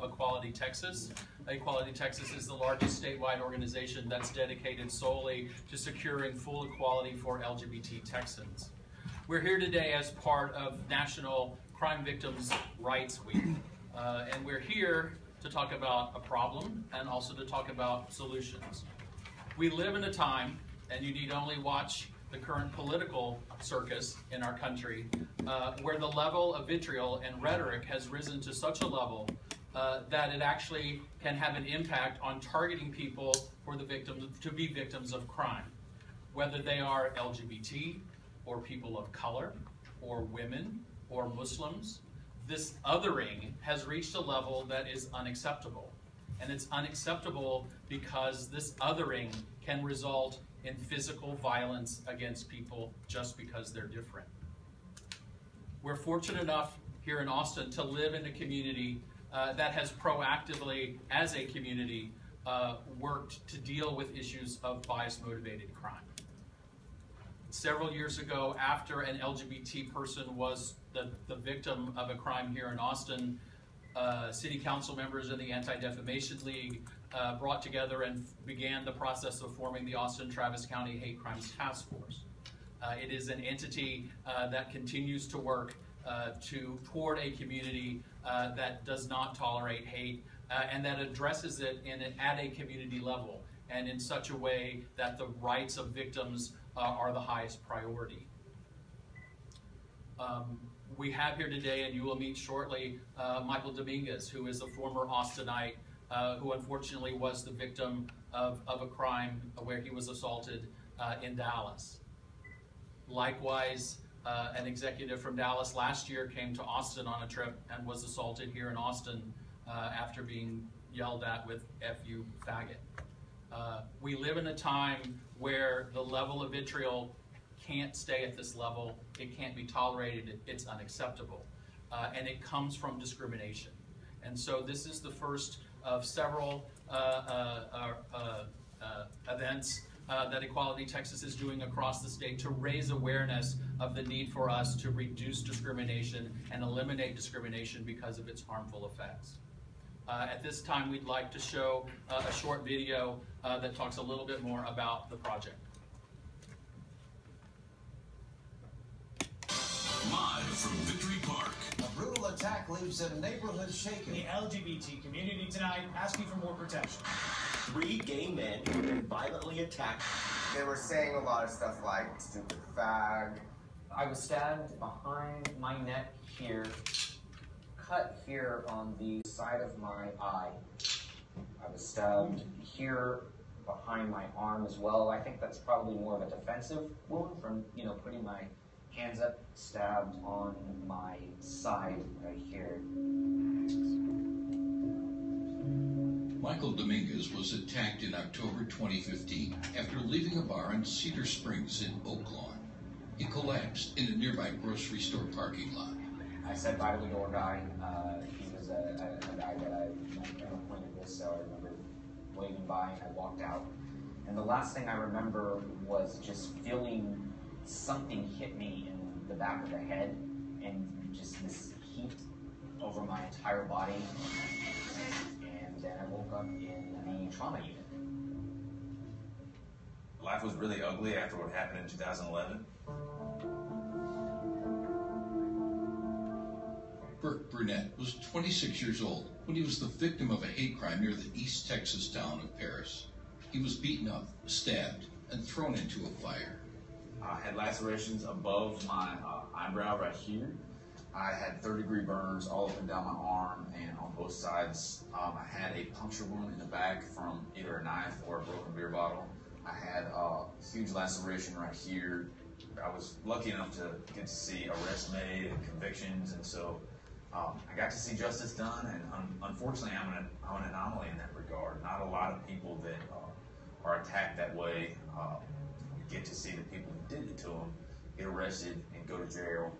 of Equality Texas. Equality Texas is the largest statewide organization that's dedicated solely to securing full equality for LGBT Texans. We're here today as part of National Crime Victims' Rights Week, and we're here to talk about a problem and also to talk about solutions. We live in a time, and you need only watch the current political circus in our country, where the level of vitriol and rhetoric has risen to such a level that it actually can have an impact on targeting people for the victims to be victims of crime, whether they are LGBT or people of color or women or Muslims. This othering has reached a level that is unacceptable, and it's unacceptable because this othering can result in physical violence against people just because they're different. We're fortunate enough here in Austin to live in a community that has proactively, as a community, worked to deal with issues of bias-motivated crime. Several years ago, after an LGBT person was the victim of a crime here in Austin, city council members and the Anti-Defamation League brought together and began the process of forming the Austin-Travis County Hate Crimes Task Force. It is an entity that continues to work toward a community that does not tolerate hate and that addresses it at a community level and in such a way that the rights of victims are the highest priority. We have here today, and you will meet shortly, Michael Dominguez, who is a former Austinite who unfortunately was the victim of a crime where he was assaulted in Dallas. Likewise, an executive from Dallas last year came to Austin on a trip and was assaulted here in Austin after being yelled at with "F you, faggot." We live in a time where the level of vitriol can't stay at this level. It can't be tolerated. It's unacceptable. And it comes from discrimination. And so this is the first of several events that Equality Texas is doing across the state to raise awareness of the need for us to reduce discrimination and eliminate discrimination because of its harmful effects. At this time, we'd like to show a short video that talks a little bit more about the project. Live from Victory Park. A brutal attack leaves a neighborhood shaken. The LGBT community tonight asking for more protection. 3 gay men who been violently attacked. They were saying a lot of stuff like, stupid fag. I was stabbed behind my neck here, cut here on the side of my eye. I was stabbed here behind my arm as well. I think that's probably more of a defensive wound from, putting my hands up, stabbed on my side right here. Michael Dominguez was attacked in October 2015 after leaving a bar in Cedar Springs in Oak Lawn. He collapsed in a nearby grocery store parking lot. I said bye to the door guy. He was a guy that I appointed with, so I remember waving by and I walked out. And the last thing I remember was just feeling something hit me in the back of the head and just this heat over my entire body. And then I woke up in the trauma unit. Life was really ugly after what happened in 2011. Burke Burnett was 26 years old when he was the victim of a hate crime near the East Texas town of Paris. He was beaten up, stabbed, and thrown into a fire. I had lacerations above my eyebrow right here. I had third-degree burns all up and down my arm and on both sides. I had a puncture wound in the back from either a knife or a broken beer bottle. I had a huge laceration right here. I was lucky enough to get to see arrests made and convictions, and so I got to see justice done. And unfortunately, I'm an anomaly in that regard. Not a lot of people that are attacked that way get to see the people who did it to them get arrested and go to jail.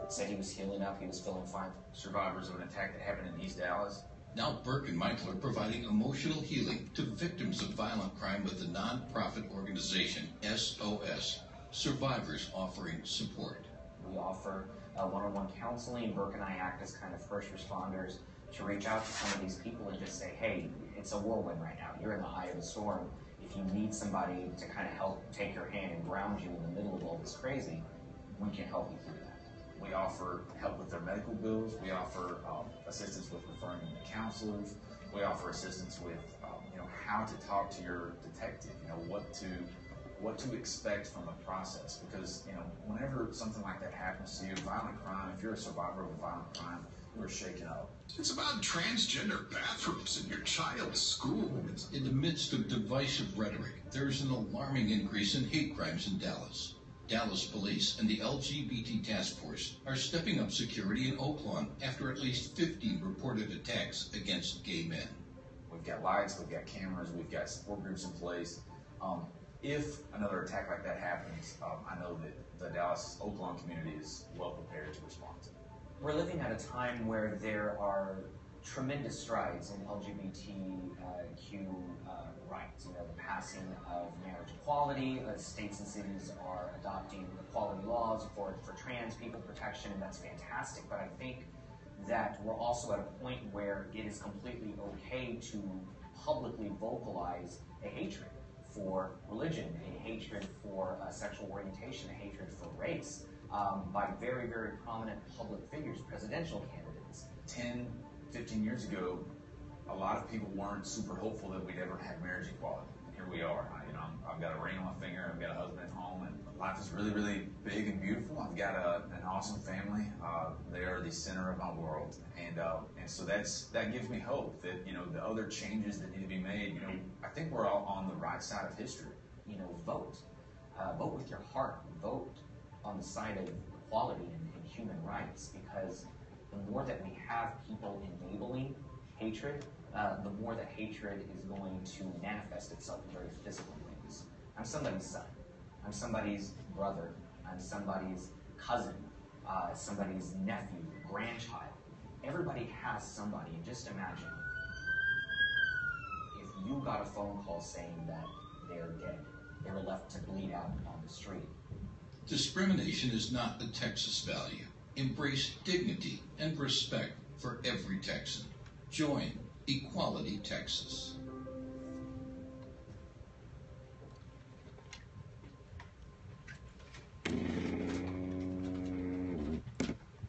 Said he was healing up, he was feeling fine. Survivors of an attack that happened in East Dallas. Now Burke and Michael are providing emotional healing to victims of violent crime with the non-profit organization SOS, Survivors Offering Support. We offer one-on-one counseling. Burke and I act as kind of first responders to reach out to some of these people and just say, hey, it's a whirlwind right now. You're in the eye of the storm. If you need somebody to kind of help take your hand and ground you in the middle of all this crazy, we can help you through that. We offer help with their medical bills. We offer assistance with referring them to counselors. We offer assistance with how to talk to your detective. What to expect from the process, because whenever something like that happens to you, violent crime, if you're a survivor of a violent crime, you are shaken up. It's about transgender bathrooms in your child's school. In the midst of divisive rhetoric, there's an alarming increase in hate crimes in Dallas. Dallas police and the LGBT task force are stepping up security in Oaklawn after at least 15 reported attacks against gay men. We've got lights, we've got cameras, we've got support groups in place. If another attack like that happens, I know that the Dallas Oaklawn community is well prepared to respond to it. We're living at a time where there are tremendous strides in LGBTQ rights. The passing of marriage equality, states and cities are adopting equality laws for trans people protection, and that's fantastic. But I think that we're also at a point where it is completely okay to publicly vocalize a hatred for religion, a hatred for sexual orientation, a hatred for race, by very, very prominent public figures, presidential candidates. 10, 15 years ago, a lot of people weren't super hopeful that we'd ever have marriage equality. Here we are. I've got a ring on my finger, I've got a husband at home, and life is really, really big and beautiful. I've got an awesome family. They are the center of my world. And so that gives me hope that, the other changes that need to be made, I think we're all on the right side of history. Vote. Vote with your heart. Vote on the side of equality and human rights, because the more that we have people enabling hatred, the more that hatred is going to manifest itself in very physical ways. I'm somebody's son. I'm somebody's brother. I'm somebody's cousin, somebody's nephew, grandchild. Everybody has somebody. And just imagine if you got a phone call saying that they're dead, they were left to bleed out on the street. Discrimination is not a Texas value. Embrace dignity and respect for every Texan. Join Equality Texas.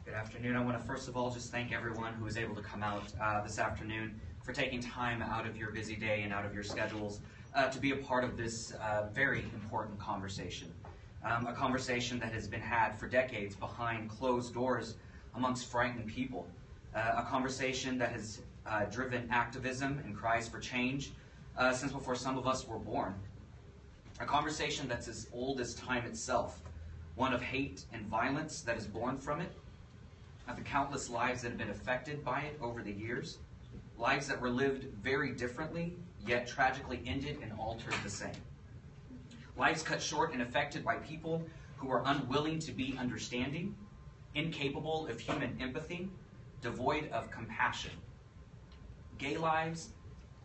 Good afternoon. I want to first of all just thank everyone who was able to come out this afternoon for taking time out of your busy day and out of your schedules to be a part of this very important conversation. A conversation that has been had for decades behind closed doors amongst frightened people. A conversation that has driven activism and cries for change since before some of us were born. A conversation that's as old as time itself. One of hate and violence that is born from it. Of the countless lives that have been affected by it over the years. Lives that were lived very differently, yet tragically ended and altered the same. Lives cut short and affected by people who are unwilling to be understanding, incapable of human empathy, devoid of compassion. Gay lives,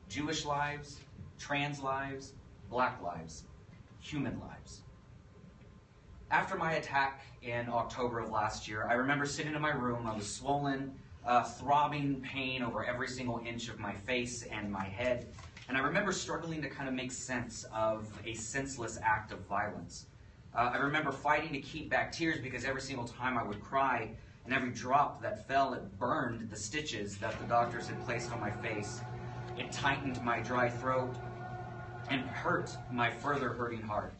Jewish lives, trans lives, black lives, human lives. After my attack in October of last year, I remember sitting in my room. I was swollen, throbbing pain over every single inch of my face and my head. And I remember struggling to kind of make sense of a senseless act of violence. I remember fighting to keep back tears because every single time I would cry and every drop that fell, it burned the stitches that the doctors had placed on my face. It tightened my dry throat and hurt my further hurting heart.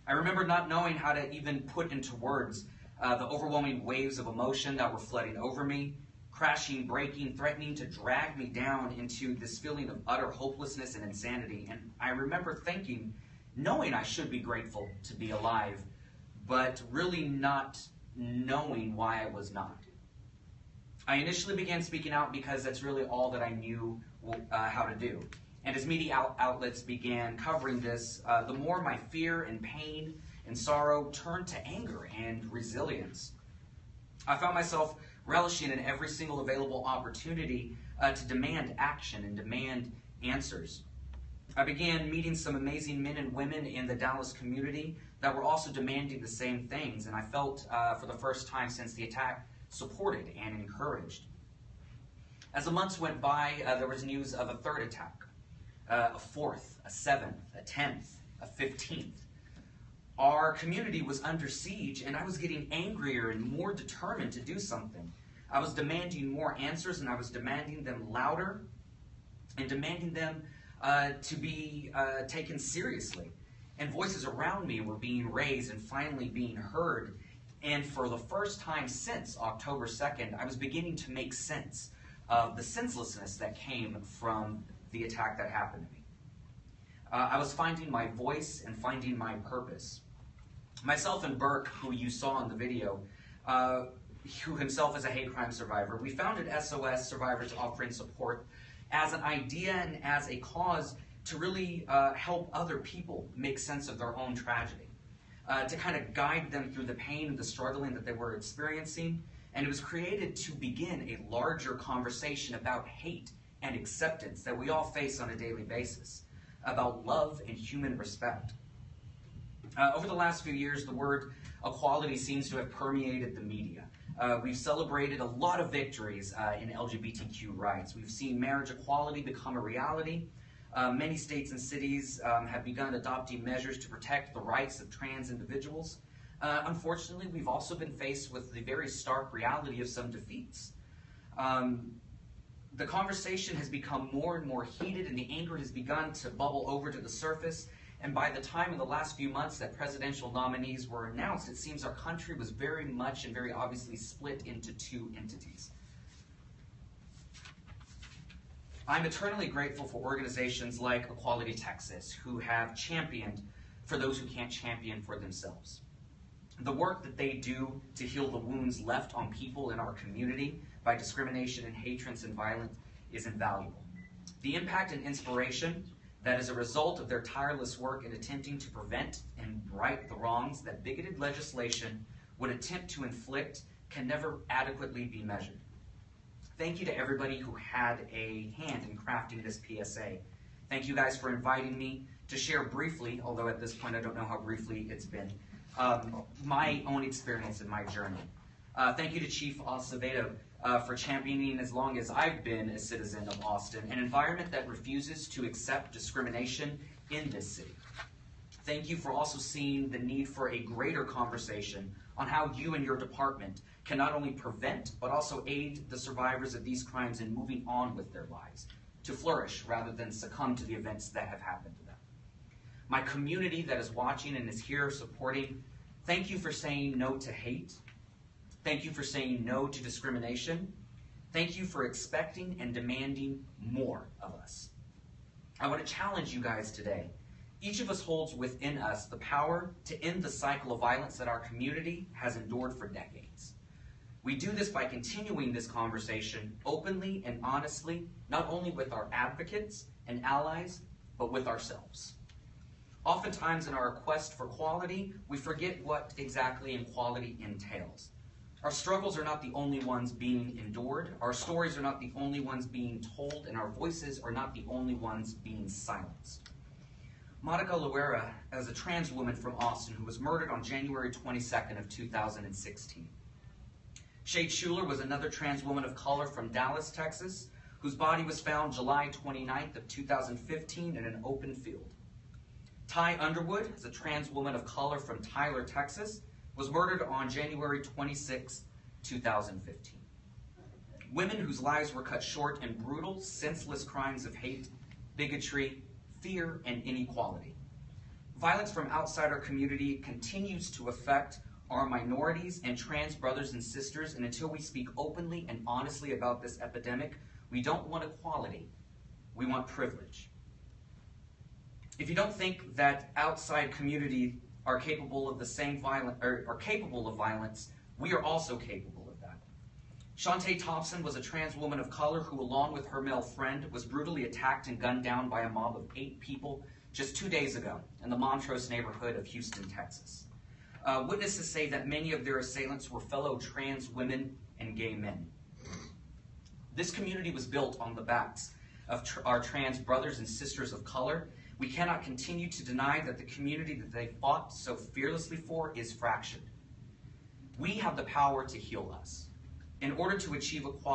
I remember not knowing how to even put into words the overwhelming waves of emotion that were flooding over me, crashing, breaking, threatening to drag me down into this feeling of utter hopelessness and insanity. And I remember thinking, knowing I should be grateful to be alive, but really not knowing why I was not. I initially began speaking out because that's really all that I knew how to do. And as media outlets began covering this, the more my fear and pain and sorrow turned to anger and resilience. I found myself relishing in every single available opportunity to demand action and demand answers. I began meeting some amazing men and women in the Dallas community that were also demanding the same things, and I felt, for the first time since the attack, supported and encouraged. As the months went by, there was news of a third attack, a fourth, a seventh, a 10th, a 15th. Our community was under siege, and I was getting angrier and more determined to do something. I was demanding more answers, and I was demanding them louder, and demanding them to be taken seriously. And voices around me were being raised and finally being heard. And for the first time since October 2nd, I was beginning to make sense of the senselessness that came from the attack that happened to me. I was finding my voice and finding my purpose. Myself and Burke, who you saw in the video, who himself is a hate crime survivor, we founded SOS Survivors Offering Support as an idea and as a cause to really help other people make sense of their own tragedy, to kind of guide them through the pain and the struggling that they were experiencing. And it was created to begin a larger conversation about hate and acceptance that we all face on a daily basis, about love and human respect. Over the last few years, the word equality seems to have permeated the media. We've celebrated a lot of victories in LGBTQ rights. We've seen marriage equality become a reality. Many states and cities have begun adopting measures to protect the rights of trans individuals. Unfortunately, we've also been faced with the very stark reality of some defeats. The conversation has become more and more heated, and the anger has begun to bubble over to the surface. And by the time in the last few months that presidential nominees were announced, it seems our country was very much and very obviously split into two entities. I'm eternally grateful for organizations like Equality Texas, who have championed for those who can't champion for themselves. The work that they do to heal the wounds left on people in our community by discrimination and hatred and violence is invaluable. The impact and inspiration that is a result of their tireless work in attempting to prevent and right the wrongs that bigoted legislation would attempt to inflict can never adequately be measured. Thank you to everybody who had a hand in crafting this PSA. Thank you guys for inviting me to share briefly, although at this point I don't know how briefly it's been, my own experience and my journey. Thank you to Chief Acevedo for championing, as long as I've been a citizen of Austin, an environment that refuses to accept discrimination in this city. Thank you for also seeing the need for a greater conversation on how you and your department can not only prevent, but also aid the survivors of these crimes in moving on with their lives, to flourish rather than succumb to the events that have happened to them. My community that is watching and is here supporting, thank you for saying no to hate. Thank you for saying no to discrimination. Thank you for expecting and demanding more of us. I want to challenge you guys today. Each of us holds within us the power to end the cycle of violence that our community has endured for decades. We do this by continuing this conversation openly and honestly, not only with our advocates and allies, but with ourselves. Oftentimes in our quest for quality, we forget what exactly equality entails. Our struggles are not the only ones being endured, our stories are not the only ones being told, and our voices are not the only ones being silenced. Monica Loera is a trans woman from Austin who was murdered on January 22nd of 2016. Shade Schuler was another trans woman of color from Dallas, Texas, whose body was found July 29th of 2015 in an open field. Ty Underwood is a trans woman of color from Tyler, Texas, was murdered on January 26, 2015. Women whose lives were cut short in brutal, senseless crimes of hate, bigotry, fear, and inequality. Violence from outside our community continues to affect our minorities and trans brothers and sisters, and until we speak openly and honestly about this epidemic, we don't want equality, we want privilege. If you don't think that outside community are capable of the same violence, or are capable of violence, we are also capable of that. Shantae Thompson was a trans woman of color who, along with her male friend, was brutally attacked and gunned down by a mob of 8 people just 2 days ago in the Montrose neighborhood of Houston, Texas. Witnesses say that many of their assailants were fellow trans women and gay men. This community was built on the backs of our trans brothers and sisters of color. We cannot continue to deny that the community that they fought so fearlessly for is fractured. We have the power to heal us. In order to achieve equality,